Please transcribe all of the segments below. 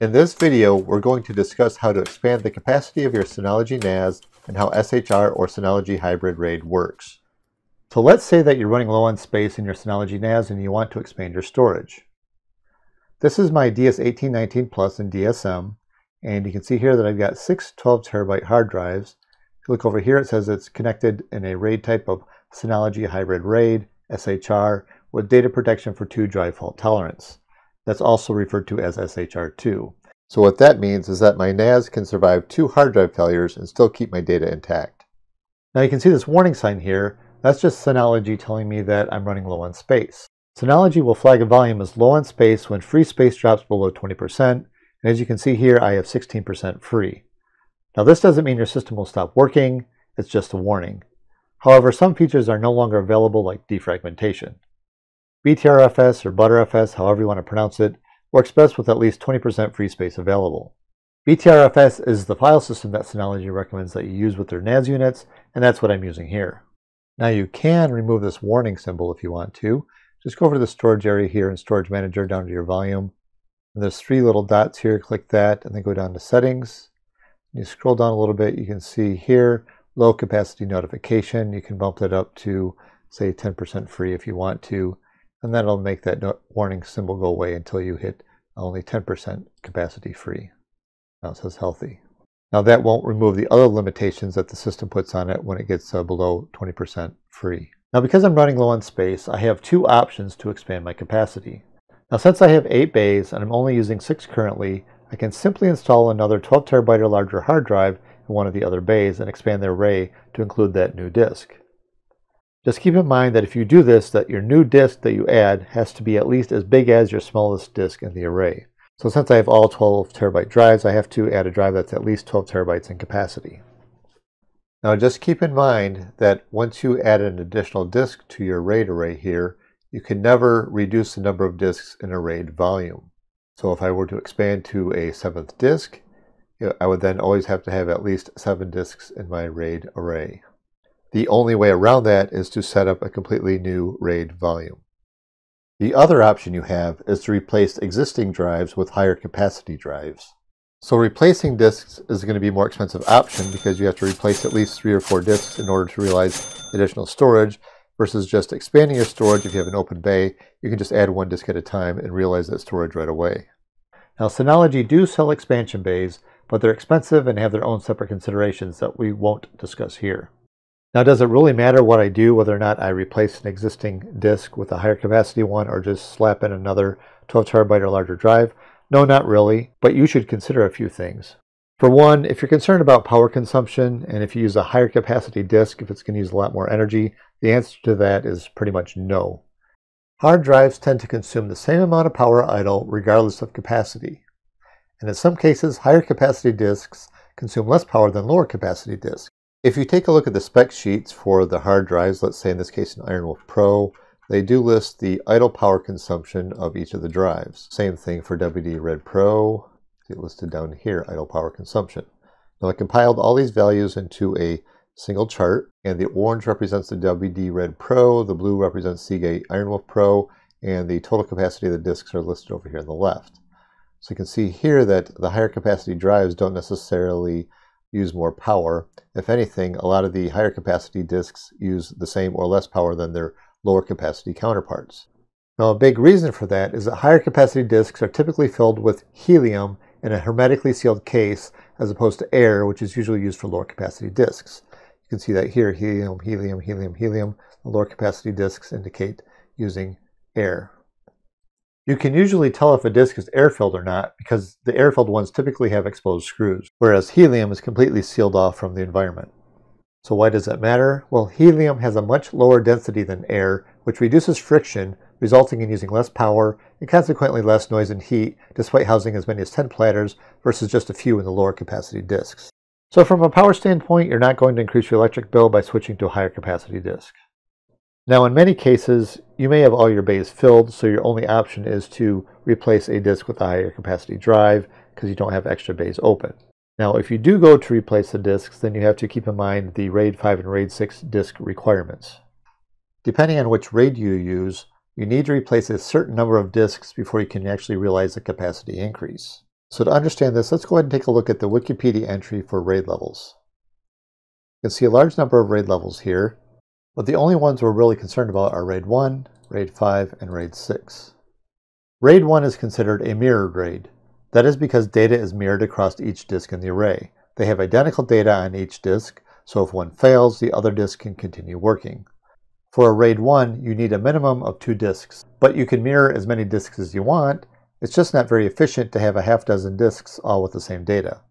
In this video, we're going to discuss how to expand the capacity of your Synology NAS and how SHR or Synology Hybrid RAID works. So let's say that you're running low on space in your Synology NAS and you want to expand your storage. This is my DS1819 Plus in DSM, and you can see here that I've got 6 12 terabyte hard drives. If you look over here, it says it's connected in a RAID type of Synology Hybrid RAID, SHR, with data protection for 2 drive fault tolerance. That's also referred to as SHR2. So what that means is that my NAS can survive 2 hard drive failures and still keep my data intact. Now you can see this warning sign here. That's just Synology telling me that I'm running low on space. Synology will flag a volume as low on space when free space drops below 20%, and as you can see here, I have 16% free. Now this doesn't mean your system will stop working, it's just a warning. However, some features are no longer available, like defragmentation. BTRFS or ButterFS, however you want to pronounce it, works best with at least 20% free space available. BTRFS is the file system that Synology recommends that you use with their NAS units, and that's what I'm using here. Now you can remove this warning symbol if you want to. Just go over to the storage area here in Storage Manager down to your volume. And there's 3 little dots here, click that, and then go down to Settings. You scroll down a little bit, you can see here, low capacity notification. You can bump that up to, say, 10% free if you want to. And that'll make that warning symbol go away until you hit only 10% capacity free. Now it says healthy. Now that won't remove the other limitations that the system puts on it when it gets below 20% free. Now because I'm running low on space, I have 2 options to expand my capacity. Now since I have 8 bays and I'm only using 6 currently, I can simply install another 12 terabyte or larger hard drive in one of the other bays and expand the array to include that new disk. Just keep in mind that if you do this, that your new disk that you add has to be at least as big as your smallest disk in the array. So since I have all 12 terabyte drives, I have to add a drive that's at least 12 terabytes in capacity. Now just keep in mind that once you add an additional disk to your RAID array here, you can never reduce the number of disks in a RAID volume. So if I were to expand to a 7th disk, I would then always have to have at least 7 disks in my RAID array. The only way around that is to set up a completely new RAID volume. The other option you have is to replace existing drives with higher capacity drives. So replacing disks is going to be a more expensive option because you have to replace at least 3 or 4 disks in order to realize additional storage, versus just expanding your storage. If you have an open bay, you can just add 1 disk at a time and realize that storage right away. Now Synology do sell expansion bays, but they're expensive and have their own separate considerations that we won't discuss here. Now, does it really matter what I do, whether or not I replace an existing disk with a higher capacity one or just slap in another 12 terabyte or larger drive? No, not really, but you should consider a few things. For one, if you're concerned about power consumption and if you use a higher capacity disk, if it's going to use a lot more energy, the answer to that is pretty much no. Hard drives tend to consume the same amount of power idle regardless of capacity. And in some cases, higher capacity disks consume less power than lower capacity disks. If you take a look at the spec sheets for the hard drives, let's say in this case an IronWolf Pro, they do list the idle power consumption of each of the drives. Same thing for WD Red Pro, it's listed down here, idle power consumption. Now I compiled all these values into a single chart, and the orange represents the WD Red Pro, the blue represents Seagate IronWolf Pro, and the total capacity of the disks are listed over here on the left. So you can see here that the higher capacity drives don't necessarily use more power. If anything, a lot of the higher capacity disks use the same or less power than their lower capacity counterparts. Now a big reason for that is that higher capacity disks are typically filled with helium in a hermetically sealed case as opposed to air, which is usually used for lower capacity disks. You can see that here, helium, helium, helium, helium. The lower capacity disks indicate using air. You can usually tell if a disk is air-filled or not because the air-filled ones typically have exposed screws, whereas helium is completely sealed off from the environment. So why does that matter? Well, helium has a much lower density than air, which reduces friction, resulting in using less power and consequently less noise and heat, despite housing as many as 10 platters versus just a few in the lower capacity disks. So from a power standpoint, you're not going to increase your electric bill by switching to a higher capacity disk. Now in many cases, you may have all your bays filled, so your only option is to replace a disk with a higher capacity drive because you don't have extra bays open. Now if you do go to replace the disks, then you have to keep in mind the RAID 5 and RAID 6 disk requirements. Depending on which RAID you use, you need to replace a certain number of disks before you can actually realize the capacity increase. So to understand this, let's go ahead and take a look at the Wikipedia entry for RAID levels. You can see a large number of RAID levels here, but the only ones we're really concerned about are RAID 1, RAID 5, and RAID 6. RAID 1 is considered a mirrored RAID. That is because data is mirrored across each disk in the array. They have identical data on each disk, so if one fails, the other disk can continue working. For a RAID 1, you need a minimum of 2 disks, but you can mirror as many disks as you want. It's just not very efficient to have a half dozen disks all with the same data.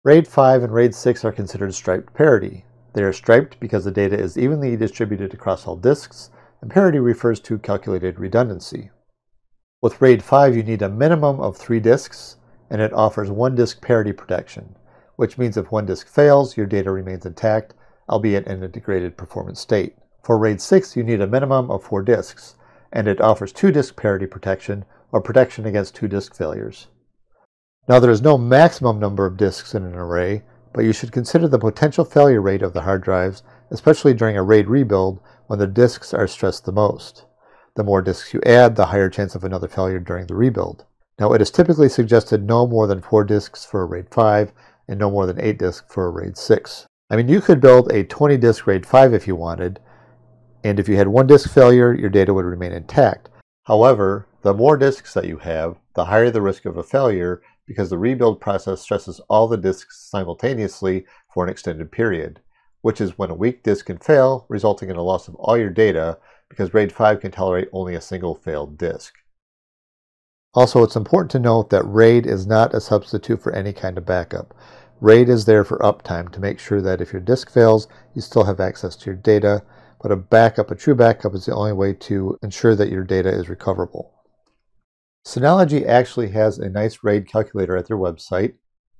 RAID 5 and RAID 6 are considered striped parity. They are striped because the data is evenly distributed across all disks, and parity refers to calculated redundancy. With RAID 5, you need a minimum of 3 disks, and it offers 1 disk parity protection, which means if one disk fails, your data remains intact, albeit in a degraded performance state. For RAID 6, you need a minimum of 4 disks, and it offers 2 disk parity protection, or protection against 2 disk failures. Now there is no maximum number of disks in an array, but you should consider the potential failure rate of the hard drives, especially during a RAID rebuild when the disks are stressed the most. The more disks you add, the higher chance of another failure during the rebuild. Now it is typically suggested no more than 4 disks for a RAID 5 and no more than 8 disks for a RAID 6. I mean, you could build a 20 disk RAID 5 if you wanted, and if you had 1 disk failure, your data would remain intact. However, the more disks that you have, the higher the risk of a failure because the rebuild process stresses all the disks simultaneously for an extended period, which is when a weak disk can fail, resulting in a loss of all your data because RAID 5 can tolerate only a single failed disk. Also, it's important to note that RAID is not a substitute for any kind of backup. RAID is there for uptime to make sure that if your disk fails, you still have access to your data, but a true backup is the only way to ensure that your data is recoverable. Synology actually has a nice RAID calculator at their website.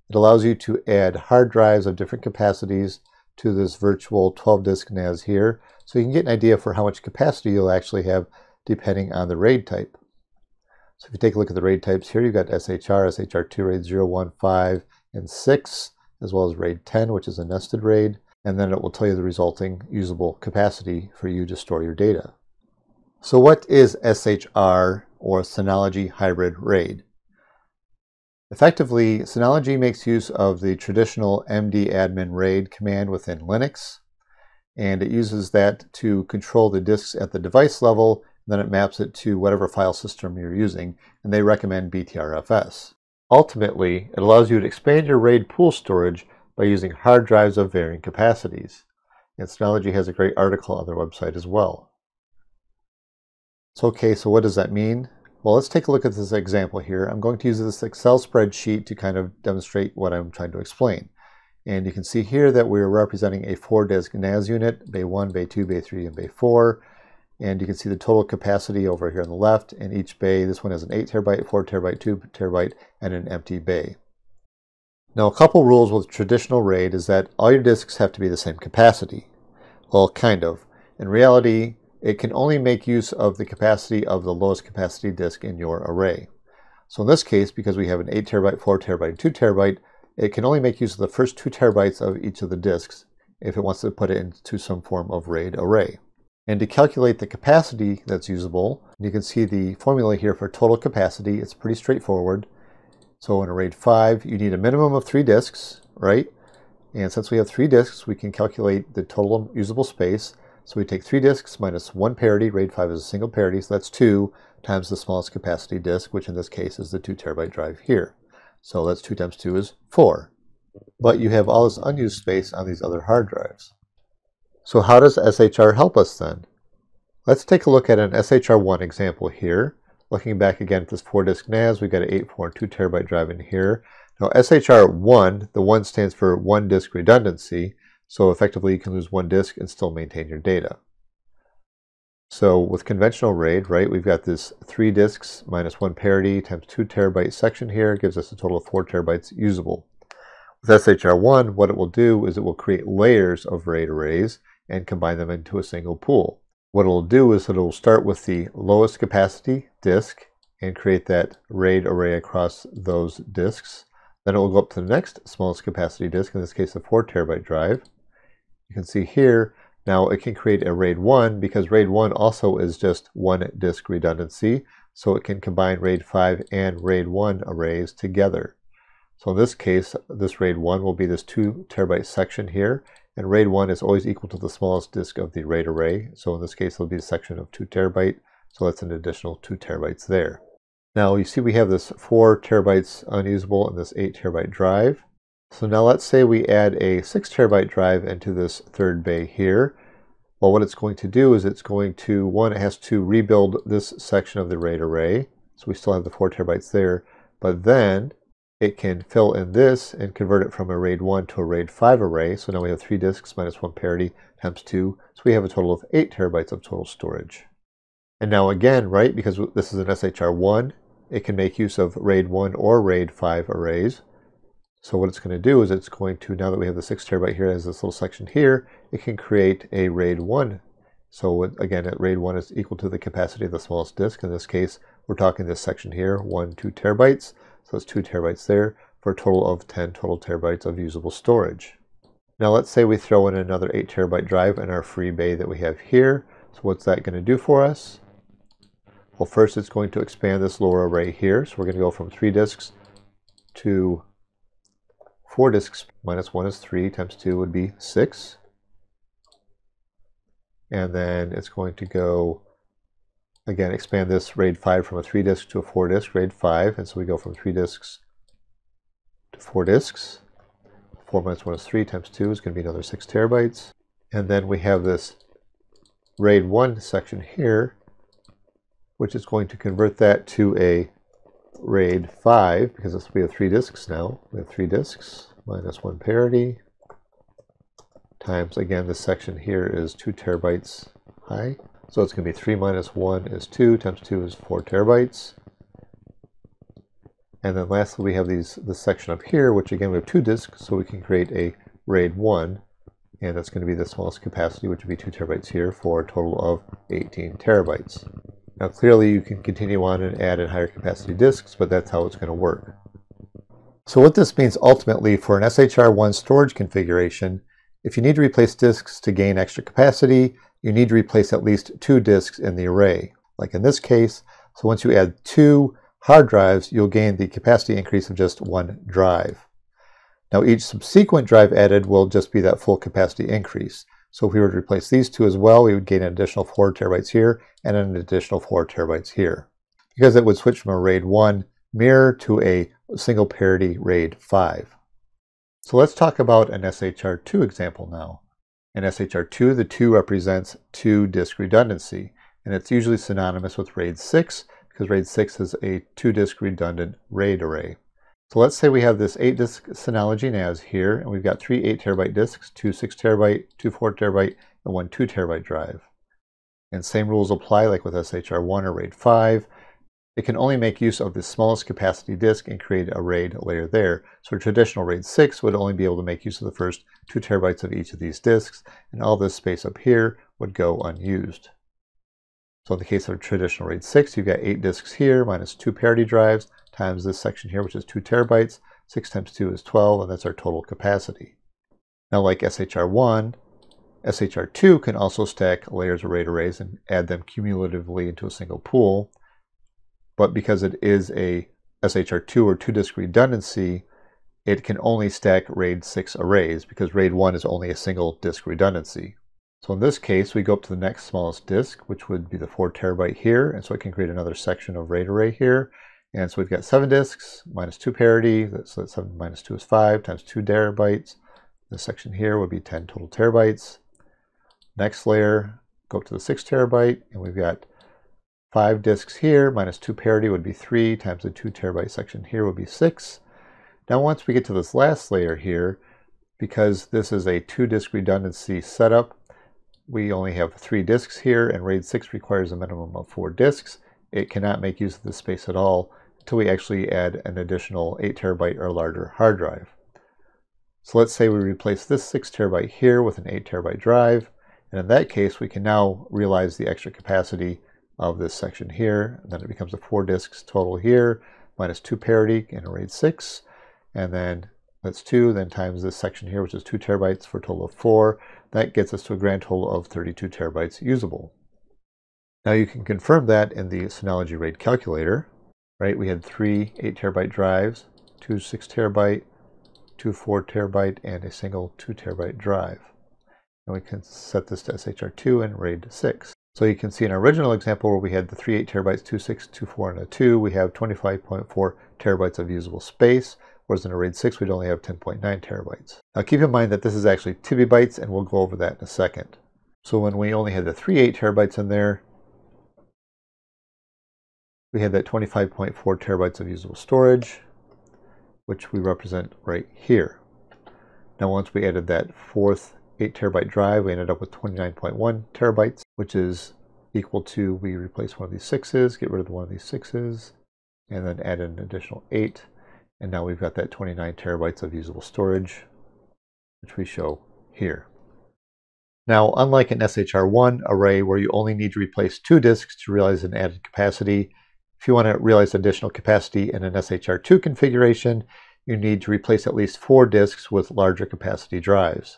It allows you to add hard drives of different capacities to this virtual 12-disk NAS here, so you can get an idea for how much capacity you'll actually have depending on the RAID type. So if you take a look at the RAID types here, you've got SHR, SHR2, RAID 0, 1, 5, and 6, as well as RAID 10, which is a nested RAID, and then it will tell you the resulting usable capacity for you to store your data. So what is SHR, or Synology Hybrid RAID? Effectively, Synology makes use of the traditional mdadmin RAID command within Linux, and it uses that to control the disks at the device level, and then it maps it to whatever file system you're using, and they recommend BTRFS. Ultimately, it allows you to expand your RAID pool storage by using hard drives of varying capacities. And Synology has a great article on their website as well. So what does that mean? Well, let's take a look at this example here. I'm going to use this Excel spreadsheet to kind of demonstrate what I'm trying to explain. And you can see here that we're representing a 4-disk NAS unit, Bay 1, Bay 2, Bay 3, and Bay 4. And you can see the total capacity over here on the left. And each bay, this one has an 8 terabyte, 4 terabyte, 2 terabyte, and an empty bay. Now, a couple rules with traditional RAID is that all your disks have to be the same capacity. Well, kind of. In reality, it can only make use of the capacity of the lowest capacity disk in your array. So in this case, because we have an 8 terabyte, 4 terabyte, 2 terabyte, it can only make use of the first 2 terabytes of each of the disks if it wants to put it into some form of RAID array. And to calculate the capacity that's usable, you can see the formula here for total capacity. It's pretty straightforward. So in a RAID 5, you need a minimum of 3 disks, right? And since we have 3 disks, we can calculate the total usable space. So we take 3 disks minus 1 parity. RAID 5 is a single parity, so that's 2 times the smallest capacity disk, which in this case is the 2 terabyte drive here. So that's 2 times 2 is 4. But you have all this unused space on these other hard drives. So how does SHR help us then? Let's take a look at an SHR1 example here. Looking back again at this 4-disk NAS, we've got an 8, 4, and 2 terabyte drive in here. Now SHR1, the 1 stands for 1 disk redundancy. So effectively you can lose 1 disk and still maintain your data. So with conventional RAID, right, we've got this 3 disks minus 1 parity times 2 terabyte section here, gives us a total of 4 terabytes usable. With SHR1, what it will do is it will create layers of RAID arrays and combine them into a single pool. What it will do is it will start with the lowest capacity disk and create that RAID array across those disks. Then it will go up to the next smallest capacity disk, in this case a 4 terabyte drive. You can see here, now it can create a RAID 1 because RAID 1 also is just 1 disk redundancy, so it can combine RAID 5 and RAID 1 arrays together. So in this case, this RAID 1 will be this 2 terabyte section here, and RAID 1 is always equal to the smallest disk of the RAID array. So in this case, it'll be a section of 2 terabyte, so that's an additional 2 terabytes there. Now you see we have this 4 terabytes unusable in this 8 terabyte drive. So now let's say we add a 6 terabyte drive into this third bay here. Well, what it's going to do is it's going to, one, it has to rebuild this section of the RAID array. So we still have the 4 terabytes there, but then it can fill in this and convert it from a RAID 1 to a RAID 5 array. So now we have 3 disks minus 1 parity times 2. So we have a total of 8 terabytes of total storage. And now again, right, because this is an SHR 1, it can make use of RAID 1 or RAID 5 arrays. So what it's going to do is it's going to, now that we have the 6 terabyte here as this little section here, it can create a RAID 1. So again, RAID 1 is equal to the capacity of the smallest disk. In this case, we're talking this section here, 2 terabytes. So it's 2 terabytes there for a total of 10 total terabytes of usable storage. Now let's say we throw in another 8 terabyte drive in our free bay that we have here. So what's that going to do for us? Well, first it's going to expand this lower array here. So we're going to go from 3 disks to 4 disks minus 1 is 3 times 2 would be 6. And then it's going to go, again, expand this RAID 5 from a 3 disk to a 4 disk RAID 5. And so we go from 3 disks to 4 disks. 4 minus 1 is 3 times 2 is going to be another 6 terabytes. And then we have this RAID 1 section here, which is going to convert that to a RAID 5, because we have 3 disks now. We have 3 disks minus 1 parity times, again, this section here is 2 terabytes high. So it's going to be 3 minus 1 is 2 times 2 is 4 terabytes. And then lastly, we have this section up here, which again, we have 2 disks, so we can create a RAID 1, and that's going to be the smallest capacity, which would be 2 terabytes here for a total of 18 terabytes. Now clearly you can continue on and add in higher capacity disks, but that's how it's going to work. So what this means ultimately for an SHR1 storage configuration, if you need to replace disks to gain extra capacity, you need to replace at least 2 disks in the array. Like in this case, so once you add 2 hard drives, you'll gain the capacity increase of just 1 drive. Now each subsequent drive added will just be that full capacity increase. So if we were to replace these 2 as well, we would gain an additional 4 terabytes here and an additional 4 terabytes here, because it would switch from a RAID 1 mirror to a single parity RAID 5. So let's talk about an SHR2 example now. In SHR2, the 2 represents 2 disk redundancy, and it's usually synonymous with RAID 6 because RAID 6 is a 2 disk redundant RAID array. So let's say we have this 8 disk Synology NAS here, and we've got 3 8 terabyte disks, 2 6 terabyte, 2 4 terabyte, and 1 2 terabyte drive. And same rules apply like with SHR1 or RAID 5. It can only make use of the smallest capacity disk and create a RAID layer there. So a traditional RAID 6 would only be able to make use of the first 2 terabytes of each of these disks, and all this space up here would go unused. So in the case of a traditional RAID 6, you've got 8 disks here minus 2 parity drives times this section here, which is 2 terabytes. 6 times 2 is 12, and that's our total capacity. Now, like SHR1, SHR2 can also stack layers of RAID arrays and add them cumulatively into a single pool. But because it is a SHR2 or 2 disk redundancy, it can only stack RAID 6 arrays because RAID 1 is only a single disk redundancy. So in this case, we go up to the next smallest disk, which would be the 4 terabyte here, and so it can create another section of RAID array here. And so we've got 7 disks minus 2 parity, so that's 7 minus 2 is 5 times 2 terabytes. This section here would be 10 total terabytes. Next layer, go up to the 6 terabyte, and we've got 5 disks here minus 2 parity would be 3 times the 2 terabyte section here would be 6. Now once we get to this last layer here, because this is a 2 disk redundancy setup, we only have 3 disks here, and RAID 6 requires a minimum of 4 disks. It cannot make use of this space at all until we actually add an additional 8 terabyte or larger hard drive. So let's say we replace this 6 terabyte here with an 8 terabyte drive, and in that case we can now realize the extra capacity of this section here, and then it becomes a 4 disks total here minus 2 parity in a RAID 6, and then that's 2, then times this section here, which is 2 terabytes for a total of 4. That gets us to a grand total of 32 terabytes usable. Now you can confirm that in the Synology RAID calculator, right? We had 3 8 terabyte drives, two 6 terabyte, two 4 terabyte, and a single 2 terabyte drive. And we can set this to SHR2 and RAID 6. So you can see in our original example where we had the 3 8 terabytes, 2 6, 2 4, and a 2, we have 25.4 terabytes of usable space, whereas in a RAID 6 we'd only have 10.9 terabytes. Now keep in mind that this is actually TB, and we'll go over that in a second. So when we only had the 3 8 terabytes in there, we had that 25.4 terabytes of usable storage, which we represent right here. Now once we added that fourth 8 terabyte drive, we ended up with 29.1 terabytes, which is equal to, we replace one of these 6s, get rid of one of these 6s, and then add an additional 8. And now we've got that 29 terabytes of usable storage, which we show here. Now, unlike an SHR1 array where you only need to replace 2 disks to realize an added capacity, if you want to realize additional capacity in an SHR2 configuration, you need to replace at least 4 disks with larger capacity drives.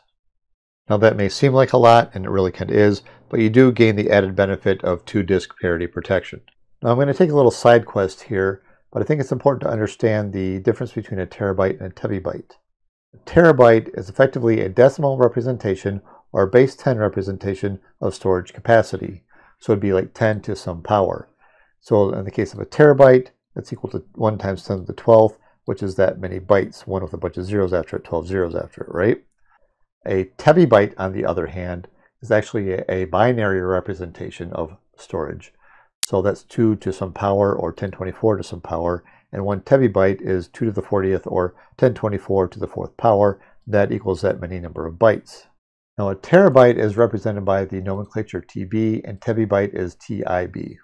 Now that may seem like a lot, and it really kind of is, but you do gain the added benefit of 2-disk parity protection. Now I'm going to take a little side quest here, but I think it's important to understand the difference between a terabyte and a tebibyte. A terabyte is effectively a decimal representation or a base 10 representation of storage capacity. So it'd be like 10 to some power. So in the case of a terabyte, that's equal to 1 times 10 to the 12th, which is that many bytes, 1 with a bunch of zeros after it, 12 zeros after it, right? A tebibyte, on the other hand, is actually a binary representation of storage. So that's 2 to some power, or 1024 to some power, and 1 tebibyte is 2 to the 40th, or 1024 to the 4th power. That equals that many number of bytes. Now a terabyte is represented by the nomenclature TB, and tebibyte is TIB.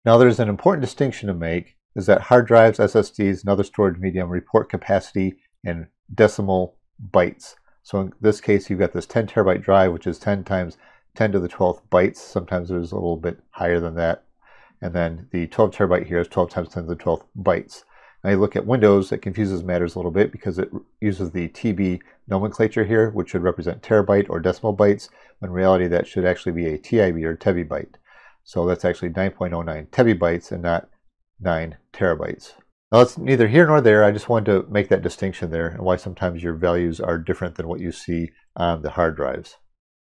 Now there's an important distinction to make, is that hard drives, SSDs, and other storage medium report capacity in decimal bytes. So in this case, you've got this 10 terabyte drive, which is 10 times 10 to the 12th bytes. Sometimes there's a little bit higher than that. And then the 12 terabyte here is 12 times 10 to the 12th bytes. Now you look at Windows, it confuses matters a little bit because it uses the TB nomenclature here, which should represent terabyte or decimal bytes, when in reality that should actually be a TIB or tebibyte. So that's actually 9.09 tebibytes and not 9 terabytes. Now that's neither here nor there. I just wanted to make that distinction there and why sometimes your values are different than what you see on the hard drives.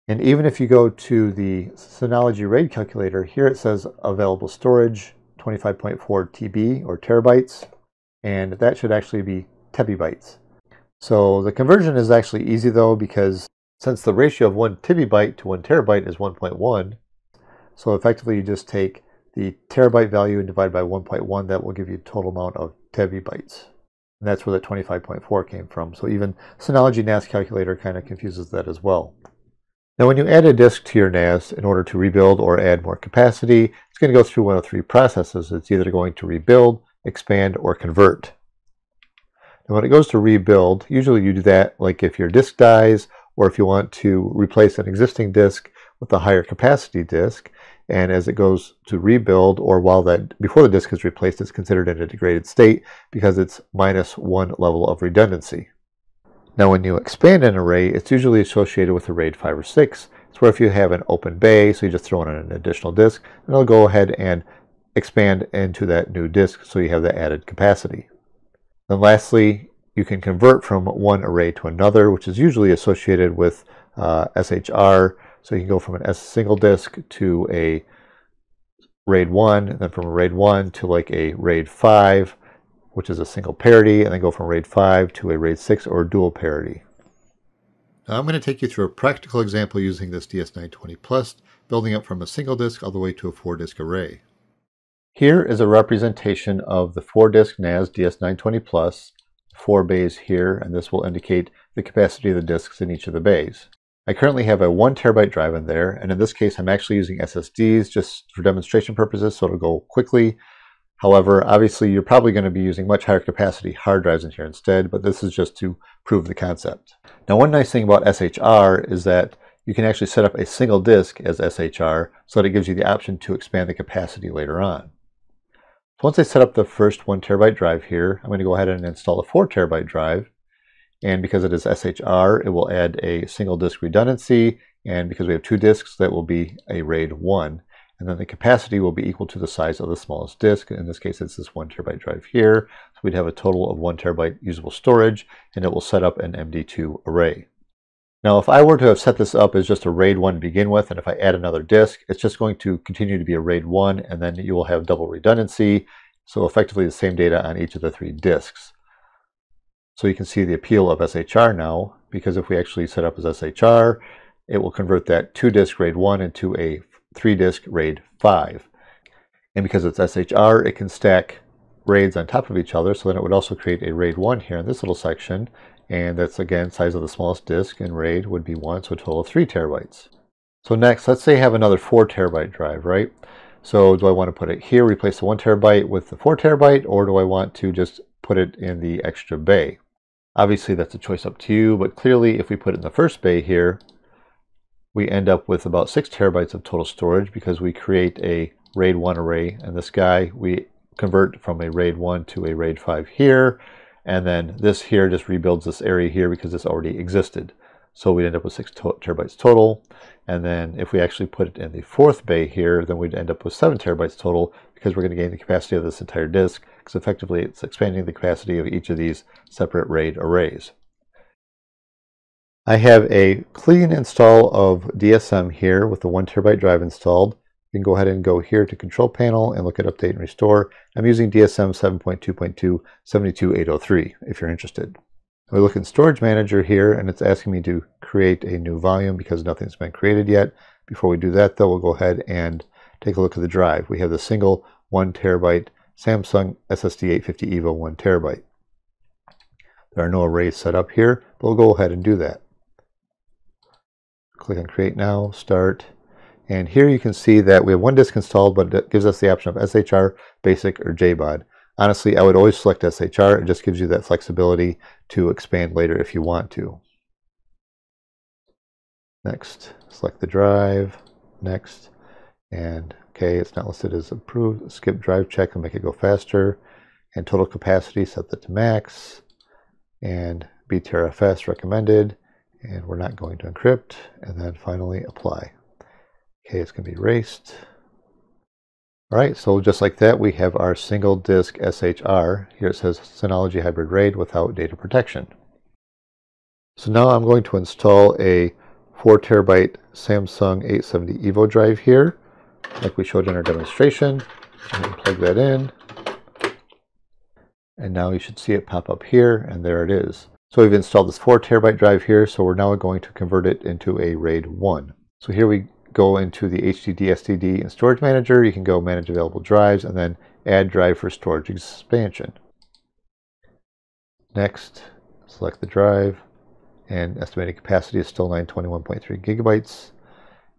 And even if you go to the Synology RAID calculator, here it says available storage 25.4 TB or terabytes, and that should actually be tebibytes. So the conversion is actually easy though, because since the ratio of 1 tebibyte to 1 terabyte is 1.1, so effectively you just take the terabyte value and divide by 1.1, that will give you a total amount of tebibytes. And that's where the 25.4 came from. So even Synology NAS calculator kind of confuses that as well. Now when you add a disk to your NAS in order to rebuild or add more capacity, it's going to go through one of 3 processes. It's either going to rebuild, expand, or convert. Now when it goes to rebuild, usually you do that like if your disk dies or if you want to replace an existing disk with a higher capacity disk. And as it goes to rebuild, or before the disk is replaced, it's considered in a degraded state because it's -1 level of redundancy. Now when you expand an array, it's usually associated with a RAID 5 or 6. It's where if you have an open bay, so you just throw in an additional disk, and it'll go ahead and expand into that new disk so you have the added capacity. Then lastly, you can convert from one array to another, which is usually associated with SHR. So you can go from a single disk to a RAID 1, and then from a RAID 1 to like a RAID 5, which is a single parity, and then go from RAID 5 to a RAID 6 or dual parity. Now I'm going to take you through a practical example using this DS920 Plus, building up from a single disk all the way to a 4-disk array. Here is a representation of the 4-disk NAS DS920 Plus, 4 bays here, and this will indicate the capacity of the disks in each of the bays. I currently have a 1 terabyte drive in there, and in this case I'm actually using SSDs just for demonstration purposes, so it'll go quickly. However, obviously you're probably going to be using much higher capacity hard drives in here instead, but this is just to prove the concept. Now one nice thing about SHR is that you can actually set up a single disk as SHR so that it gives you the option to expand the capacity later on. So once I set up the first 1 terabyte drive here, I'm going to go ahead and install a 4 terabyte drive. And because it is SHR, it will add a single disk redundancy. And because we have 2 disks, that will be a RAID 1. And then the capacity will be equal to the size of the smallest disk. In this case, it's this 1 terabyte drive here. So we'd have a total of 1 terabyte usable storage, and it will set up an MD2 array. Now, if I were to have set this up as just a RAID 1 to begin with, and if I add another disk, it's just going to continue to be a RAID 1, and then you will have double redundancy, so effectively the same data on each of the 3 disks. So you can see the appeal of SHR now, because if we actually set up as SHR, it will convert that 2-disk RAID 1 into a 3-disk RAID 5. And because it's SHR, it can stack RAIDs on top of each other, so then it would also create a RAID 1 here in this little section, and that's again size of the smallest disk, and RAID would be 1, so a total of 3 terabytes. So next, let's say I have another 4 terabyte drive, right? So do I want to put it here, replace the 1 terabyte with the 4 terabyte, or do I want to just put it in the extra bay? Obviously that's a choice up to you, but clearly if we put it in the first bay here, we end up with about 6 terabytes of total storage because we create a RAID 1 array, and this guy we convert from a RAID 1 to a RAID 5 here, and then this here just rebuilds this area here because this already existed. So we end up with 6 terabytes total, and then if we actually put it in the 4th bay here, then we'd end up with 7 terabytes total because we're going to gain the capacity of this entire disk, because effectively it's expanding the capacity of each of these separate RAID arrays. I have a clean install of DSM here with the 1 terabyte drive installed. You can go ahead and go here to Control Panel and look at Update and Restore. I'm using DSM 7.2.2 72803 if you're interested. We look in Storage Manager here, and it's asking me to create a new volume because nothing's been created yet. Before we do that, though, we'll go ahead and take a look at the drive. We have the single 1 terabyte Samsung SSD 850 EVO 1 terabyte. There are no arrays set up here, but we'll go ahead and do that. Click on Create Now, Start, and here you can see that we have 1 disk installed, but it gives us the option of SHR, Basic, or JBOD. Honestly, I would always select SHR. It just gives you that flexibility to expand later if you want to. Next, select the drive, next, and okay, it's not listed as approved. Skip drive check and make it go faster. And total capacity, set that to max, and BTRFS recommended, and we're not going to encrypt, and then finally apply. Okay, it's going to be erased. All right, so just like that, we have our single disk SHR. Here it says Synology Hybrid RAID without data protection. So now I'm going to install a 4 terabyte Samsung 870 EVO drive here, like we showed in our demonstration. I'm going to plug that in. And now you should see it pop up here, and there it is. So we've installed this 4 terabyte drive here, so we're now going to convert it into a RAID 1. So here we go into the HDD, SSD, and Storage Manager. You can go Manage Available Drives, and then Add Drive for Storage Expansion. Next, select the drive, and estimated capacity is still 921.3 gigabytes.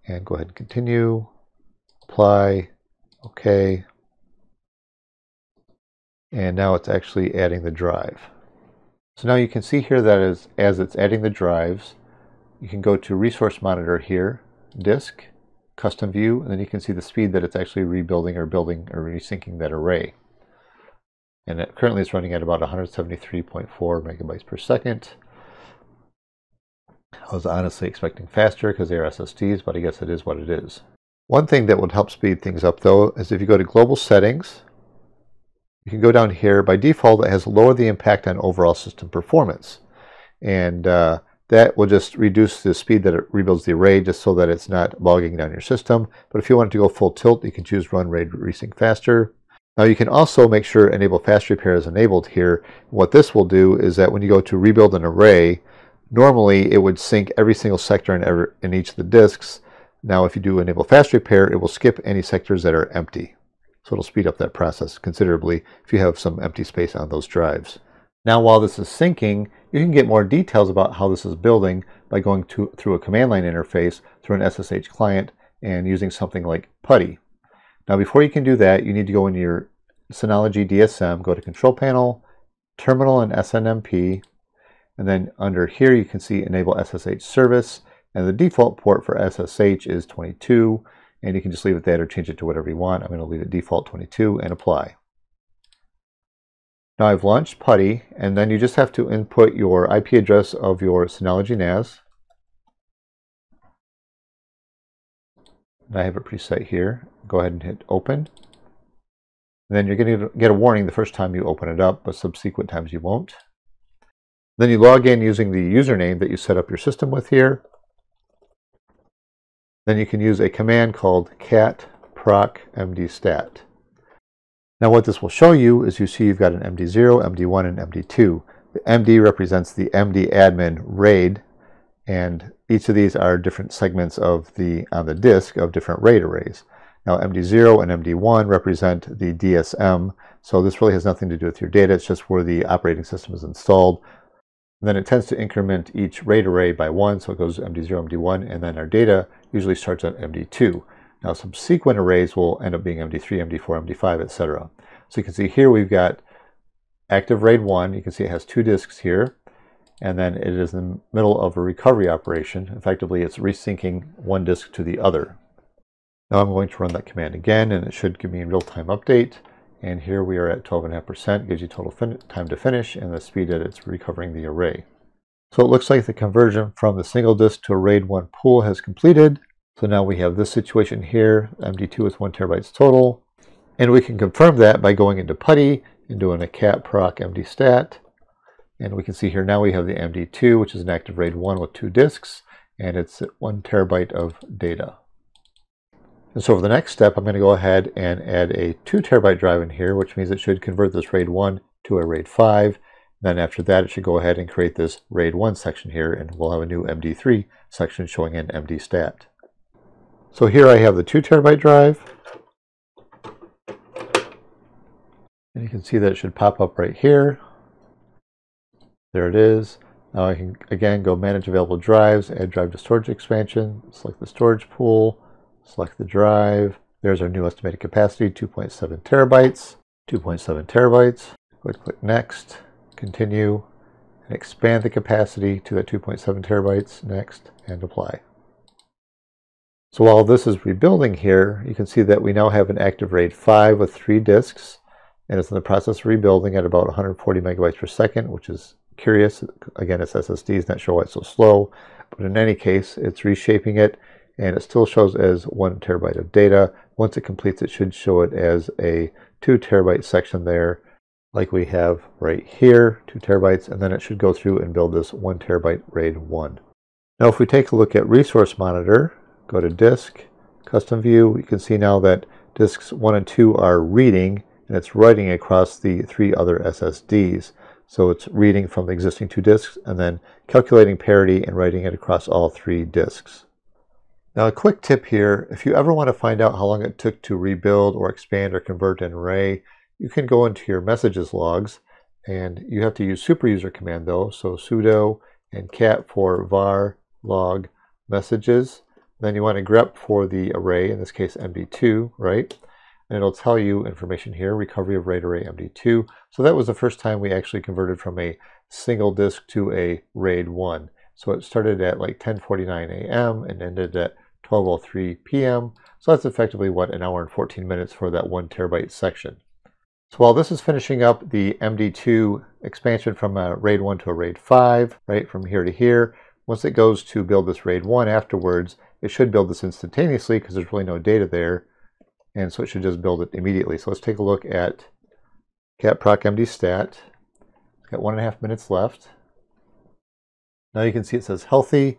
And go ahead and continue, apply, OK. And now it's actually adding the drive. So now you can see here that as it's adding the drives, you can go to Resource Monitor here, Disk, Custom View, and then you can see the speed that it's actually rebuilding or building or resyncing that array. And currently it's running at about 173.4 megabytes per second. I was honestly expecting faster because they are SSDs, but I guess it is what it is. One thing that would help speed things up, though, is if you go to Global Settings, you can go down here. By default, it has lower the impact on overall system performance. And that will just reduce the speed that it rebuilds the array just so that it's not bogging down your system. But if you want it to go full tilt, you can choose Run RAID Resync Faster. Now you can also make sure Enable Fast Repair is enabled here. What this will do is that when you go to rebuild an array, normally it would sync every single sector in each of the disks. Now if you do Enable Fast Repair, it will skip any sectors that are empty. So it'll speed up that process considerably if you have some empty space on those drives. Now while this is syncing, you can get more details about how this is building by going through a command line interface through an SSH client and using something like PuTTY. Now before you can do that, you need to go into your Synology DSM, go to Control Panel, Terminal and SNMP, and then under here you can see Enable SSH Service, and the default port for SSH is 22. And you can just leave it there or change it to whatever you want. I'm going to leave it default 22 and apply. Now I've launched PuTTY, and then you just have to input your IP address of your Synology NAS. And I have it preset here. Go ahead and hit open. And then you're going to get a warning the first time you open it up, but subsequent times you won't. Then you log in using the username that you set up your system with here. Then you can use a command called cat proc mdstat. Now what this will show you is you see you've got an MD0, MD1, and MD2. The MD represents the MD admin RAID, and each of these are different segments of on the disk of different RAID arrays. Now MD0 and MD1 represent the DSM, so this really has nothing to do with your data, it's just where the operating system is installed. And then it tends to increment each RAID array by 1, so it goes MD0, MD1, and then our data usually starts at MD2. Now subsequent arrays will end up being MD3, MD4, MD5, etc. So you can see here we've got active RAID 1. You can see it has 2 disks here, and then it is in the middle of a recovery operation. Effectively, it's resyncing one disk to the other. Now I'm going to run that command again, and it should give me a real-time update. And here we are at 12.5%, gives you total time to finish and the speed that it's recovering the array. So it looks like the conversion from the single disk to a RAID 1 pool has completed. So now we have this situation here, MD2 with 1 terabytes total. And we can confirm that by going into PuTTY and doing a cat proc mdstat. And we can see here now we have the MD2, which is an active RAID 1 with 2 disks, and it's 1 terabyte of data. And so for the next step, I'm going to go ahead and add a 2 terabyte drive in here, which means it should convert this RAID 1 to a RAID 5. Then after that, it should go ahead and create this RAID 1 section here, and we'll have a new MD3 section showing an mdstat. So here I have the 2 terabyte drive. And you can see that it should pop up right here. There it is. Now I can again go manage available drives, add drive to storage expansion, select the storage pool, select the drive. There's our new estimated capacity, 2.7 terabytes. 2.7 terabytes. Go ahead, click next, continue, and expand the capacity to that 2.7 terabytes, next, and apply. So while this is rebuilding here, you can see that we now have an active RAID 5 with 3 disks, and it's in the process of rebuilding at about 140 megabytes per second, which is curious. Again, it's SSDs, not sure why it's so slow, but in any case, it's reshaping it, and it still shows as 1 terabyte of data. Once it completes, it should show it as a 2 terabyte section there, like we have right here, 2 terabytes, and then it should go through and build this 1 terabyte RAID 1. Now, if we take a look at Resource Monitor, go to Disk, Custom View, you can see now that disks 1 and 2 are reading, and it's writing across the 3 other SSDs. So it's reading from the existing 2 disks and then calculating parity and writing it across all 3 disks. Now a quick tip here, if you ever want to find out how long it took to rebuild or expand or convert an array, you can go into your messages logs, and you have to use superuser command though, so sudo and cat for var log messages. Then you want to grep for the array, in this case MD2, right? And it'll tell you information here, recovery of RAID array MD2. So that was the first time we actually converted from a single disk to a RAID 1. So it started at like 10:49 a.m. and ended at 12:03 p.m. So that's effectively, what, an hour and 14 minutes for that 1 terabyte section. So while this is finishing up the MD2 expansion from a RAID 1 to a RAID 5, right, from here to here, once it goes to build this RAID 1 afterwards, it should build this instantaneously because there's really no data there. And so it should just build it immediately. So let's take a look at cat proc mdstat. It's got 1.5 minutes left. Now you can see it says healthy.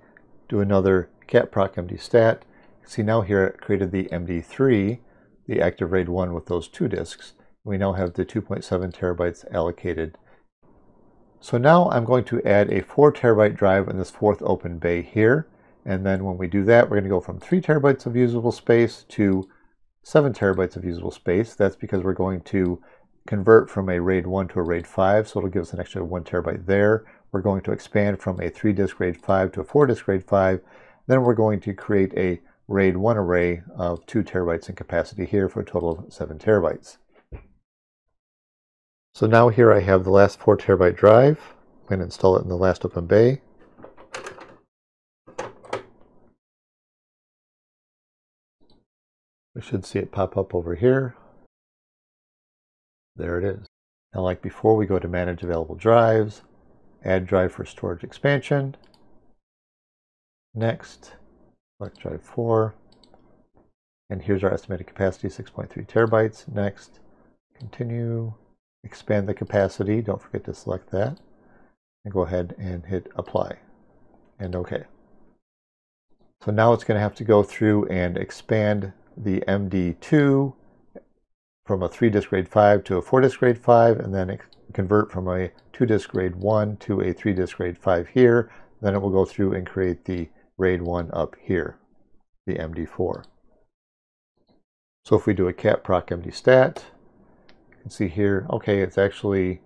Do another cat proc mdstat. You can see now here it created the MD3, the active RAID 1 with those 2 disks. We now have the 2.7 terabytes allocated. So now I'm going to add a 4 terabyte drive in this 4th open bay here. And then when we do that, we're going to go from 3 terabytes of usable space to 7 terabytes of usable space. That's because we're going to convert from a RAID 1 to a RAID 5, so it'll give us an extra 1 terabyte there. We're going to expand from a 3-disk RAID 5 to a 4-disk RAID 5. Then we're going to create a RAID 1 array of 2 terabytes in capacity here for a total of 7 terabytes. So now here I have the last 4 terabyte drive. I'm going to install it in the last open bay. We should see it pop up over here. There it is. Now, like before, we go to Manage Available Drives, Add Drive for Storage Expansion. Next, select Drive 4. And here's our estimated capacity, 6.3 terabytes. Next, Continue, expand the capacity. Don't forget to select that. And go ahead and hit apply and OK. So now it's going to have to go through and expand the MD2 from a 3-disk RAID 5 to a 4-disk RAID 5, and then convert from a 2-disk RAID 1 to a 3-disk RAID 5 here. Then it will go through and create the RAID 1 up here, the MD4. So if we do a cat proc mdstat, you can see here, okay, it's actually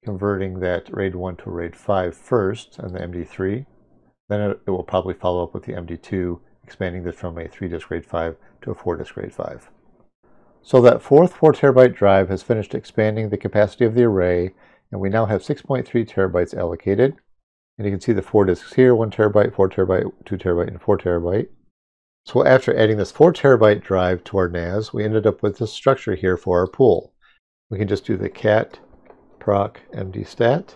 converting that RAID 1 to RAID 5 first on the MD3. Then it will probably follow up with the MD2, expanding this from a 3-disk RAID 5 to a 4-disk RAID 5. So that fourth 4 terabyte drive has finished expanding the capacity of the array, and we now have 6.3 terabytes allocated. And you can see the 4 disks here, 1 terabyte, 4 terabyte, 2 terabyte, and 4 terabyte. So after adding this 4 terabyte drive to our NAS, we ended up with this structure here for our pool. We can just do the cat proc mdstat.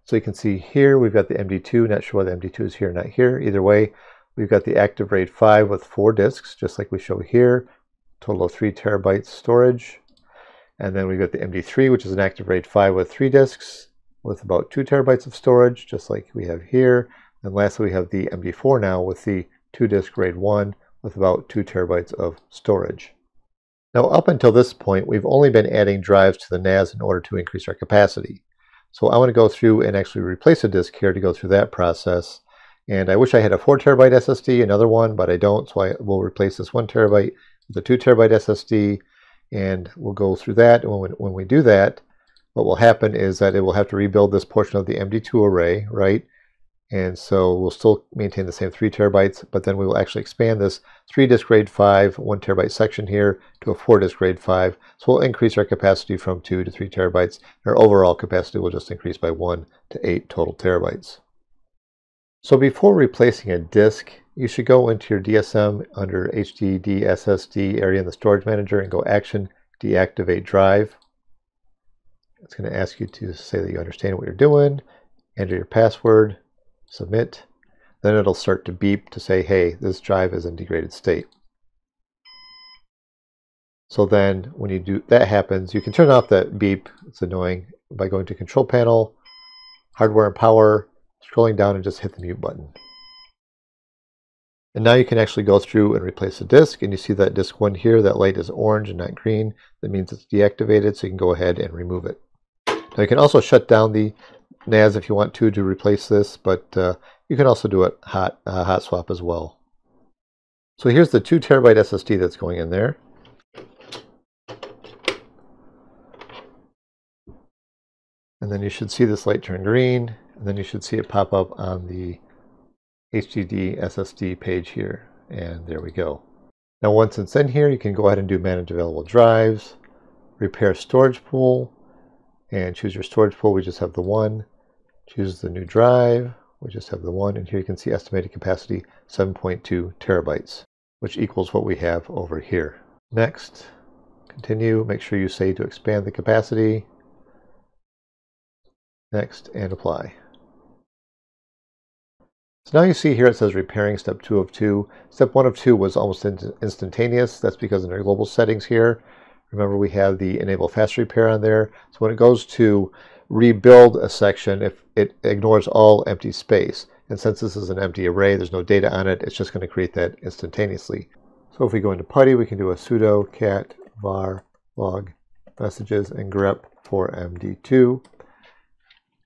So you can see here we've got the MD2, not sure why the MD2 is here, not here. Either way, we've got the active RAID 5 with 4 disks, just like we show here. Total of 3 terabytes storage. And then we've got the MD3, which is an active RAID 5 with 3 disks with about 2 terabytes of storage, just like we have here. And lastly, we have the MD4 now with the 2-disk RAID 1 with about 2 terabytes of storage. Now, up until this point, we've only been adding drives to the NAS in order to increase our capacity. So I want to go through and actually replace a disk here to go through that process. And I wish I had a 4 terabyte SSD, another one, but I don't, so I will replace this 1 terabyte with a 2 terabyte SSD, and we'll go through that. And when we do that, what will happen is that it will have to rebuild this portion of the MD2 array, right? And so we'll still maintain the same 3 terabytes, but then we will actually expand this 3-disk RAID 5, 1 terabyte section here to a 4-disk RAID 5. So we'll increase our capacity from 2 to 3 terabytes. Our overall capacity will just increase by 1 to 8 total terabytes. So before replacing a disk, you should go into your DSM under HDD SSD area in the storage manager and go Action, Deactivate Drive. It's going to ask you to say that you understand what you're doing, enter your password, submit. Then it'll start to beep to say, hey, this drive is in degraded state. So then when that happens, you can turn off that beep, it's annoying, by going to Control Panel, Hardware and Power, scrolling down and just hit the mute button. And now you can actually go through and replace the disk, and you see that disk 1 here, that light is orange and not green. That means it's deactivated, so you can go ahead and remove it. Now you can also shut down the NAS if you want to replace this, but you can also do it hot swap as well. So here's the 2 terabyte SSD that's going in there. And then you should see this light turn green, and then you should see it pop up on the HDD SSD page here, and there we go. Now once it's in here, you can go ahead and do manage available drives, repair storage pool, and choose your storage pool. We just have the 1. Choose the new drive, we just have the 1, and here you can see estimated capacity 7.2 terabytes, which equals what we have over here. Next, continue, make sure you say to expand the capacity. Next, and apply. So now you see here it says repairing step 2 of 2. Step 1 of 2 was almost instantaneous. That's because in our global settings here, remember we have the enable fast repair on there. So when it goes to rebuild a section, if it ignores all empty space. And since this is an empty array, there's no data on it, it's just going to create that instantaneously. So if we go into PuTTY, we can do a sudo cat var log messages and grep for MD2. You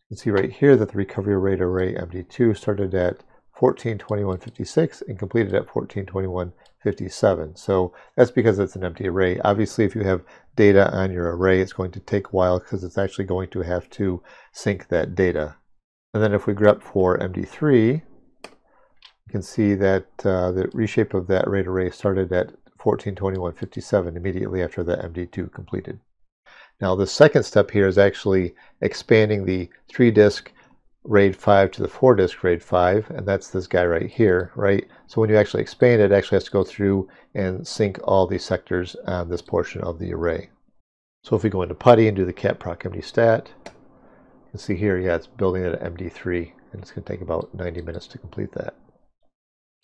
can see right here that the recovery rate array MD2 started at 1421.56 and completed at 1421.57. So that's because it's an empty array. Obviously, if you have data on your array, it's going to take a while because it's actually going to have to sync that data. And then if we grep for MD3, you can see that the reshape of that RAID array started at 1421.57 immediately after the MD2 completed. Now the second step here is actually expanding the 3-disk RAID 5 to the 4-disk RAID 5, and that's this guy right here, right? So when you actually expand it, it actually has to go through and sync all these sectors on this portion of the array. So if we go into PuTTY and do the cat proc mdstat, you can see here, yeah, it's building it at MD3, and it's going to take about 90 minutes to complete that.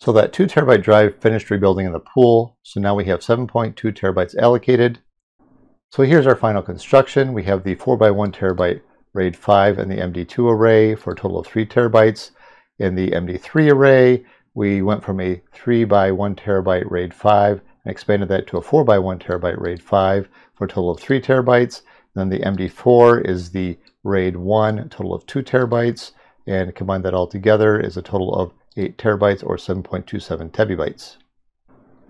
So that 2 terabyte drive finished rebuilding in the pool, so now we have 7.2 terabytes allocated. So here's our final construction. We have the 4x1 terabyte RAID 5 and the MD2 array for a total of 3 terabytes. In the MD3 array, we went from a 3x1 terabyte RAID 5 and expanded that to a 4x1 terabyte RAID 5 for a total of 3 terabytes. Then the MD4 is the RAID 1, total of 2 terabytes, and combine that all together is a total of 8 terabytes or 7.27 tebibytes.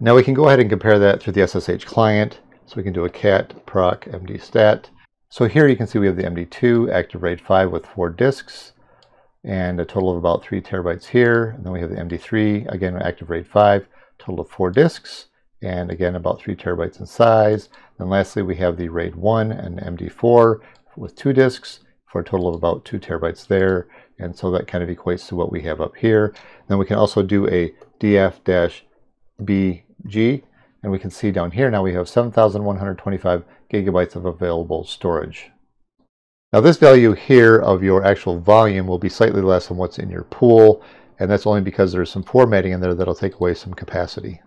Now we can go ahead and compare that through the SSH client. So we can do a cat proc mdstat. So here you can see we have the MD2 active RAID 5 with 4 disks and a total of about 3 terabytes here. And then we have the MD3, again active RAID 5, total of 4 disks and again about 3 terabytes in size. And lastly we have the RAID 1 and MD4 with 2 disks for a total of about 2 terabytes there. And so that kind of equates to what we have up here. Then we can also do a df-bg. And we can see down here now we have 7,125 gigabytes of available storage. Now this value here of your actual volume will be slightly less than what's in your pool, and that's only because there's some formatting in there that'll take away some capacity.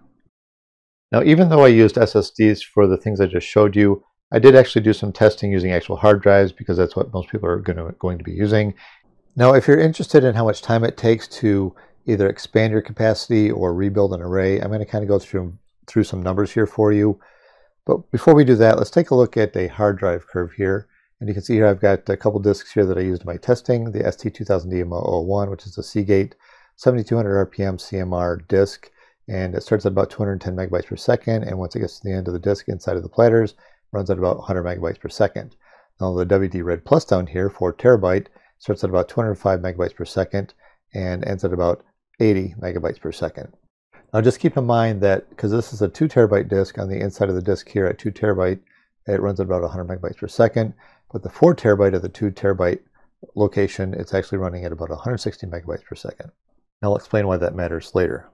Now even though I used SSDs for the things I just showed you, I did actually do some testing using actual hard drives because that's what most people are going to be using. Now if you're interested in how much time it takes to either expand your capacity or rebuild an array, I'm going to kind of go through some numbers here for you. But before we do that, let's take a look at a hard drive curve here. And you can see here I've got a couple disks here that I used in my testing. The ST2000DMO01, which is a Seagate 7200 RPM CMR disk. And it starts at about 210 megabytes per second. And once it gets to the end of the disk inside of the platters, it runs at about 100 megabytes per second. Now the WD Red Plus down here, 4 terabyte, starts at about 205 megabytes per second and ends at about 80 megabytes per second. Now just keep in mind that because this is a 2 terabyte disk, on the inside of the disk here at 2 terabyte, it runs at about 100 megabytes per second. But the 4 terabyte of the 2 terabyte location, it's actually running at about 160 megabytes per second. Now I'll explain why that matters later.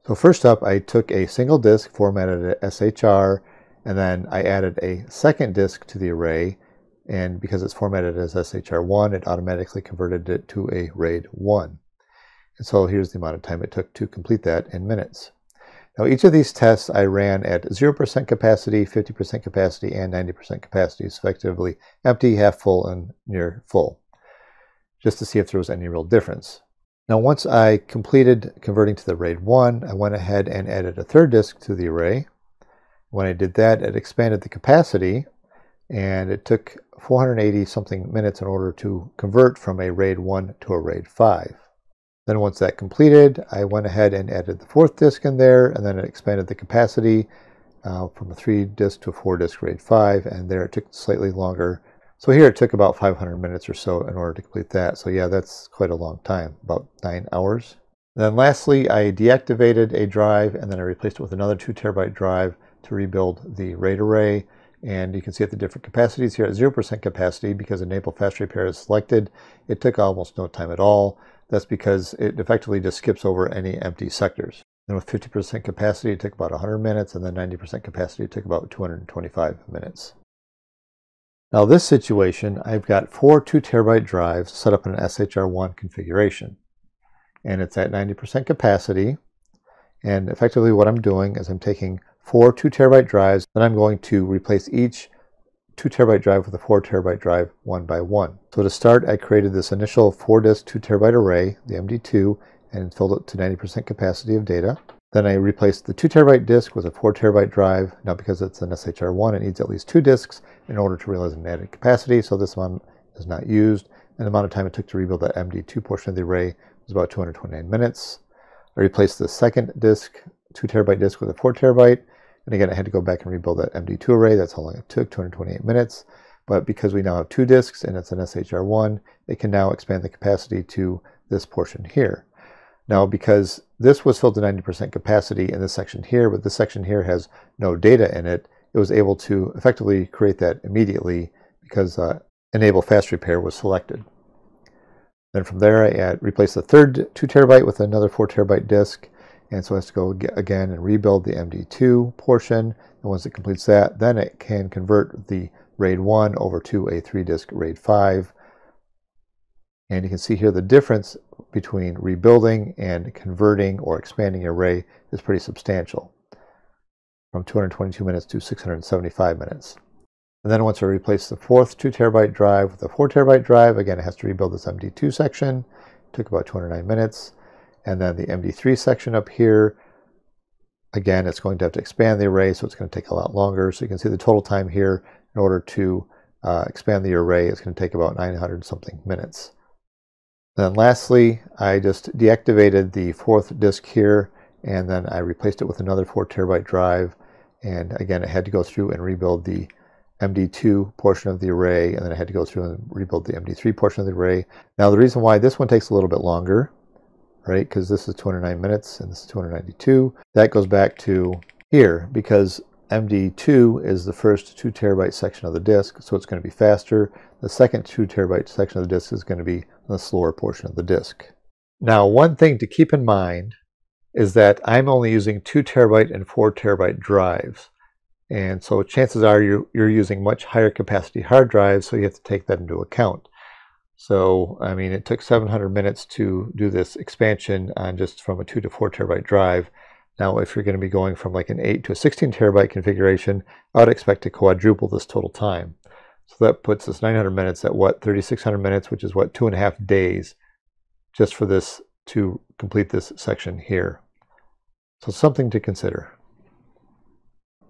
So first up, I took a single disk, formatted it SHR, and then I added a second disk to the array. And because it's formatted as SHR1, it automatically converted it to a RAID 1. And so here's the amount of time it took to complete that in minutes. Now each of these tests I ran at 0% capacity, 50% capacity, and 90% capacity, so effectively empty, half full, and near full, just to see if there was any real difference. Now once I completed converting to the RAID 1, I went ahead and added a third disk to the array. When I did that, it expanded the capacity, and it took 480 something minutes in order to convert from a RAID 1 to a RAID 5. Then once that completed, I went ahead and added the fourth disk in there, and then it expanded the capacity from a 3 disk to a 4 disk RAID 5, and there it took slightly longer. So here it took about 500 minutes or so in order to complete that. So yeah, that's quite a long time, about 9 hours. And then lastly, I deactivated a drive, and then I replaced it with another 2 terabyte drive to rebuild the RAID array. And you can see at the different capacities here at 0% capacity, because Enable Fast Repair is selected, it took almost no time at all. That's because it effectively just skips over any empty sectors. And with 50% capacity, it took about 100 minutes, and then 90% capacity, it took about 225 minutes. Now this situation, I've got 4 2 terabyte drives set up in an SHR1 configuration. And it's at 90% capacity. And effectively what I'm doing is I'm taking 4 2 terabyte drives, and I'm going to replace each 2 terabyte drive with a 4 terabyte drive one by one. So to start, I created this initial 4 disk 2 terabyte array, the MD2, and filled it to 90% capacity of data. Then I replaced the 2 terabyte disk with a 4 terabyte drive. Now because it's an SHR1, it needs at least 2 disks in order to realize an added capacity, so this one is not used. And the amount of time it took to rebuild that MD2 portion of the array was about 229 minutes. I replaced the second disk, 2 terabyte disk, with a 4 terabyte. And again, I had to go back and rebuild that MD2 array. That's how long it took, 228 minutes. But because we now have 2 disks and it's an SHR1, it can now expand the capacity to this portion here. Now, because this was filled to 90% capacity in this section here, but this section here has no data in it, it was able to effectively create that immediately because Enable Fast Repair was selected. Then from there, I replaced the third 2 terabyte with another 4 terabyte disk. And so it has to go again and rebuild the MD2 portion. And once it completes that, then it can convert the RAID 1 over to a 3 disk RAID 5. And you can see here the difference between rebuilding and converting or expanding your array is pretty substantial, from 222 minutes to 675 minutes. And then once I replace the fourth 2 terabyte drive with a 4 terabyte drive, again, it has to rebuild this MD2 section. It took about 209 minutes. And then the MD3 section up here, again, it's going to have to expand the array, so it's going to take a lot longer. So you can see the total time here in order to expand the array is going to take about 900 something minutes. Then lastly, I just deactivated the fourth disk here, and then I replaced it with another 4 terabyte drive. And again, it had to go through and rebuild the MD2 portion of the array, and then I had to go through and rebuild the MD3 portion of the array. Now the reason why this one takes a little bit longer, right, because this is 209 minutes and this is 292, that goes back to here because MD2 is the first 2 terabyte section of the disk, so it's going to be faster. The second 2 terabyte section of the disk is going to be the slower portion of the disk. Now one thing to keep in mind is that I'm only using 2 terabyte and 4 terabyte drives. And so chances are you're using much higher capacity hard drives, so you have to take that into account. So, I mean, it took 700 minutes to do this expansion on just from a 2 to 4 terabyte drive. Now, if you're going to be going from like an 8 to a 16 terabyte configuration, I would expect to quadruple this total time. So that puts us 900 minutes at what, 3,600 minutes, which is what, 2.5 days just for this to complete this section here. So something to consider.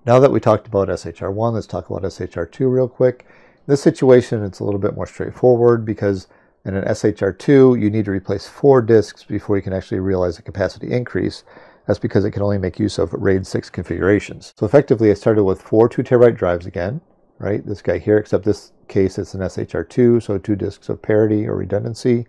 Now that we talked about SHR1, let's talk about SHR2 real quick. In this situation, it's a little bit more straightforward because in an SHR2, you need to replace 4 disks before you can actually realize a capacity increase. That's because it can only make use of RAID 6 configurations. So effectively, I started with 4 2 terabyte drives again, right? This guy here, except this case, it's an SHR2, so 2 disks of parity or redundancy.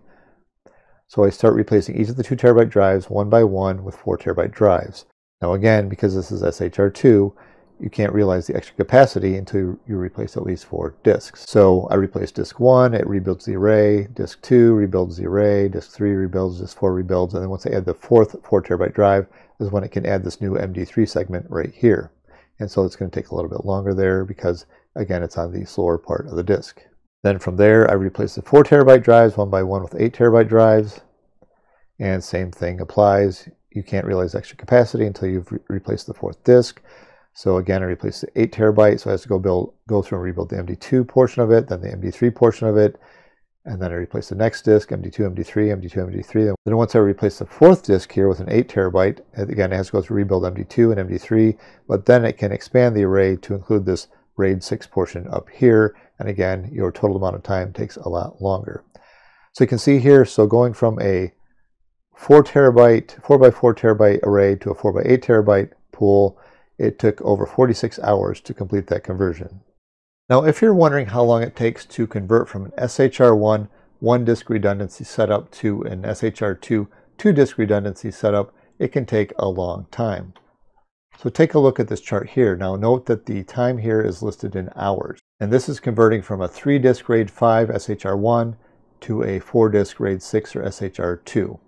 So I start replacing each of the 2 terabyte drives one by one with 4 terabyte drives. Now again, because this is SHR2, you can't realize the extra capacity until you replace at least 4 disks. So I replace disk 1, it rebuilds the array, disk 2 rebuilds the array, disk 3 rebuilds, disk 4 rebuilds, and then once I add the fourth 4 terabyte drive is when it can add this new MD3 segment right here. And so it's going to take a little bit longer there because, again, it's on the slower part of the disk. Then from there, I replace the 4 terabyte drives one by one with 8 terabyte drives. And same thing applies. You can't realize extra capacity until you've replaced the fourth disk. So again, I replaced the 8 terabyte, so I have to go through and rebuild the MD2 portion of it, then the MD3 portion of it, and then I replace the next disk, MD2, MD3, MD2, MD3. Then once I replace the fourth disk here with an 8 terabyte, again, it has to go through rebuild MD2 and MD3, but then it can expand the array to include this RAID 6 portion up here, and again, your total amount of time takes a lot longer. So you can see here, so going from a 4 by 4 terabyte array to a 4 by 8 terabyte pool, it took over 46 hours to complete that conversion. Now, if you're wondering how long it takes to convert from an SHR1 1-disk redundancy setup to an SHR2 2-disk redundancy setup, it can take a long time. So take a look at this chart here. Now note that the time here is listed in hours. And this is converting from a 3-disk RAID 5 SHR1 to a 4-disk RAID 6 or SHR2.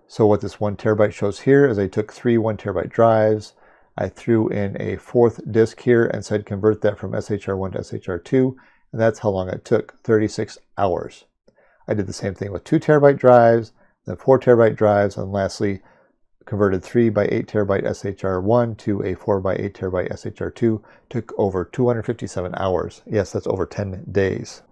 So what this 1 terabyte shows here is I took 3 1 terabyte drives, I threw in a fourth disk here and said convert that from SHR1 to SHR2, and that's how long it took, 36 hours. I did the same thing with 2 terabyte drives, then 4 terabyte drives, and lastly converted 3 by 8 terabyte SHR1 to a 4 by 8 terabyte SHR2, took over 257 hours. Yes, that's over 10 days.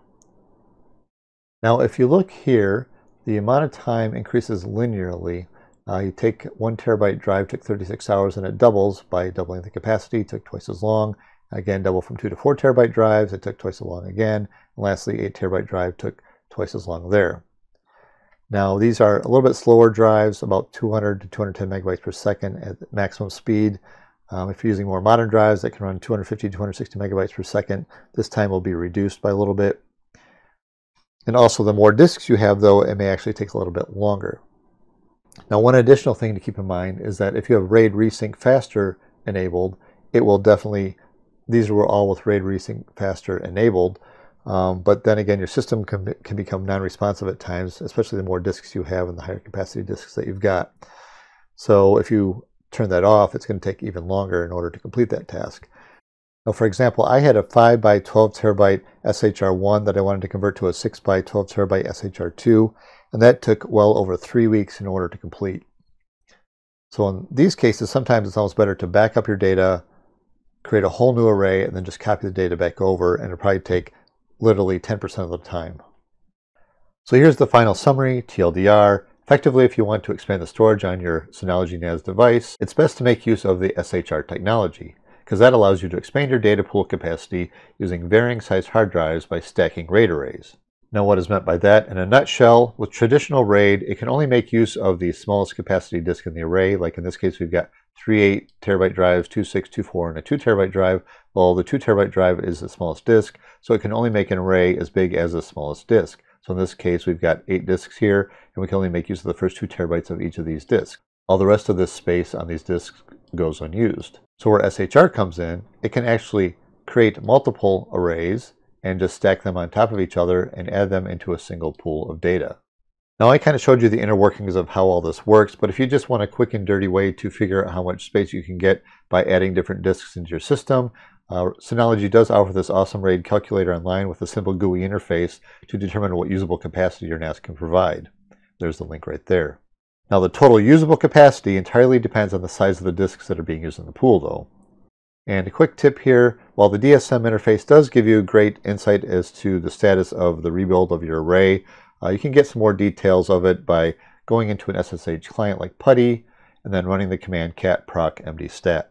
Now if you look here, the amount of time increases linearly. You take 1 terabyte drive, took 36 hours, and it doubles by doubling the capacity, took twice as long. Again, double from 2 to 4 terabyte drives, it took twice as long again. And lastly, 8 terabyte drive took twice as long there. Now, these are a little bit slower drives, about 200 to 210 megabytes per second at maximum speed. If you're using more modern drives that can run 250 to 260 megabytes per second, this time will be reduced by a little bit. And also, the more disks you have, though, it may actually take a little bit longer. Now, one additional thing to keep in mind is that if you have RAID Resync Faster enabled, it will definitely, these were all with RAID Resync Faster enabled, but then again, your system can become non-responsive at times, especially the more disks you have and the higher capacity disks that you've got. So if you turn that off, it's going to take even longer in order to complete that task. Now, for example, I had a 5 by 12 terabyte SHR1 that I wanted to convert to a 6 by 12 terabyte SHR2, and that took well over 3 weeks in order to complete. So in these cases, sometimes it's almost better to back up your data, create a whole new array, and then just copy the data back over, and it'll probably take literally 10% of the time. So here's the final summary, TLDR. Effectively, if you want to expand the storage on your Synology NAS device, it's best to make use of the SHR technology, because that allows you to expand your data pool capacity using varying size hard drives by stacking RAID arrays. Now, what is meant by that? In a nutshell, with traditional RAID, it can only make use of the smallest capacity disk in the array. Like in this case, we've got 3 8TB drives, 2 6, 2 4, and a 2TB drive. Well, the 2TB drive is the smallest disk, so it can only make an array as big as the smallest disk. So in this case, we've got 8 disks here, and we can only make use of the first 2 TB of each of these disks. All the rest of this space on these disks goes unused. So where SHR comes in, it can actually create multiple arrays and just stack them on top of each other and add them into a single pool of data. Now, I kind of showed you the inner workings of how all this works, but if you just want a quick and dirty way to figure out how much space you can get by adding different disks into your system, Synology does offer this awesome RAID calculator online with a simple GUI interface to determine what usable capacity your NAS can provide. There's the link right there. Now, the total usable capacity entirely depends on the size of the disks that are being used in the pool, though. And a quick tip here, while the DSM interface does give you great insight as to the status of the rebuild of your array, you can get some more details of it by going into an SSH client like PuTTY and then running the command cat proc mdstat.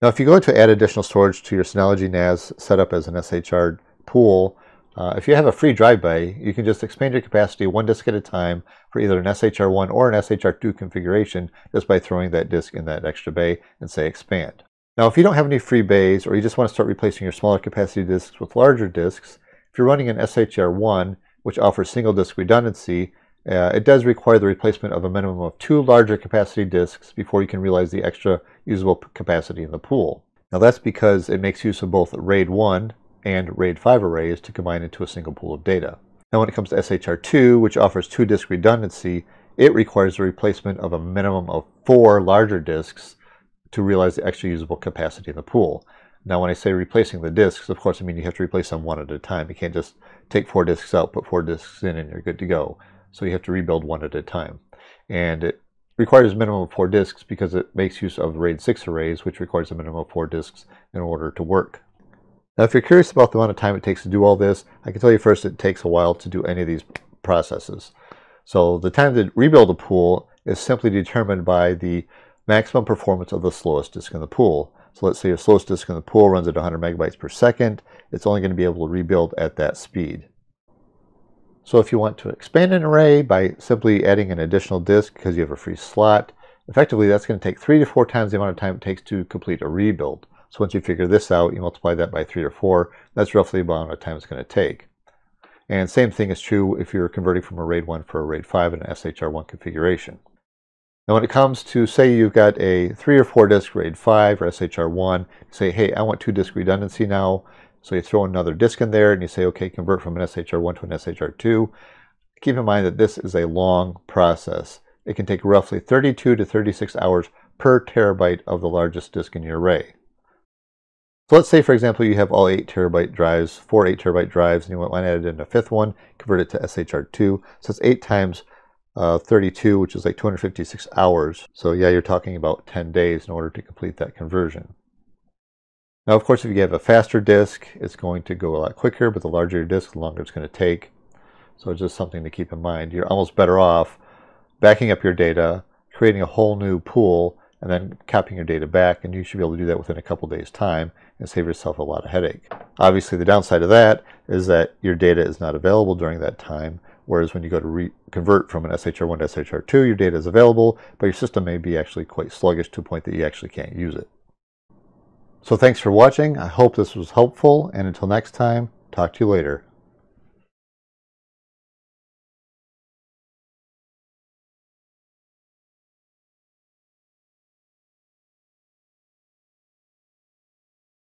Now, if you go to add additional storage to your Synology NAS set up as an SHR pool, if you have a free drive bay, you can just expand your capacity one disk at a time for either an SHR1 or an SHR2 configuration just by throwing that disk in that extra bay and say expand. Now, if you don't have any free bays or you just want to start replacing your smaller capacity disks with larger disks, if you're running an SHR1, which offers single disk redundancy, it does require the replacement of a minimum of 2 larger capacity disks before you can realize the extra usable capacity in the pool. Now, that's because it makes use of both RAID 1 and RAID 5 arrays to combine into a single pool of data. Now, when it comes to SHR2, which offers 2 disk redundancy, it requires the replacement of a minimum of 4 larger disks to realize the extra usable capacity in the pool. Now, when I say replacing the disks, of course, I mean you have to replace them one at a time. You can't just take 4 disks out, put 4 disks in, and you're good to go. So you have to rebuild one at a time. And it requires a minimum of 4 disks because it makes use of RAID 6 arrays, which requires a minimum of 4 disks in order to work. Now, if you're curious about the amount of time it takes to do all this, I can tell you first it takes a while to do any of these processes. So the time to rebuild a pool is simply determined by the maximum performance of the slowest disk in the pool. So let's say your slowest disk in the pool runs at 100 megabytes per second. It's only going to be able to rebuild at that speed. So if you want to expand an array by simply adding an additional disk because you have a free slot, effectively that's going to take 3 to 4 times the amount of time it takes to complete a rebuild. So once you figure this out, you multiply that by 3 or 4, that's roughly the amount of time it's going to take. And same thing is true if you're converting from a RAID 1 for a RAID 5 in an SHR1 configuration. Now, when it comes to, say you've got a 3 or 4 disk RAID 5 or SHR1, you say, hey, I want 2 disk redundancy now. So you throw another disk in there and you say, okay, convert from an SHR1 to an SHR2. Keep in mind that this is a long process. It can take roughly 32 to 36 hours per terabyte of the largest disk in your array. So let's say, for example, you have all 8 terabyte drives, 4 8TB drives, and you want to add in a 5th one, convert it to SHR2. So it's 8 times 32, which is like 256 hours. So yeah, you're talking about 10 days in order to complete that conversion. Now, of course, if you have a faster disk, it's going to go a lot quicker, but the larger your disk, the longer it's going to take. So it's just something to keep in mind. You're almost better off backing up your data, creating a whole new pool, and then copying your data back, and you should be able to do that within a couple days' time and save yourself a lot of headache. Obviously, the downside of that is that your data is not available during that time, whereas when you go to convert from an SHR1 to SHR2, your data is available, but your system may be actually quite sluggish to a point that you actually can't use it. So thanks for watching. I hope this was helpful, and until next time, talk to you later.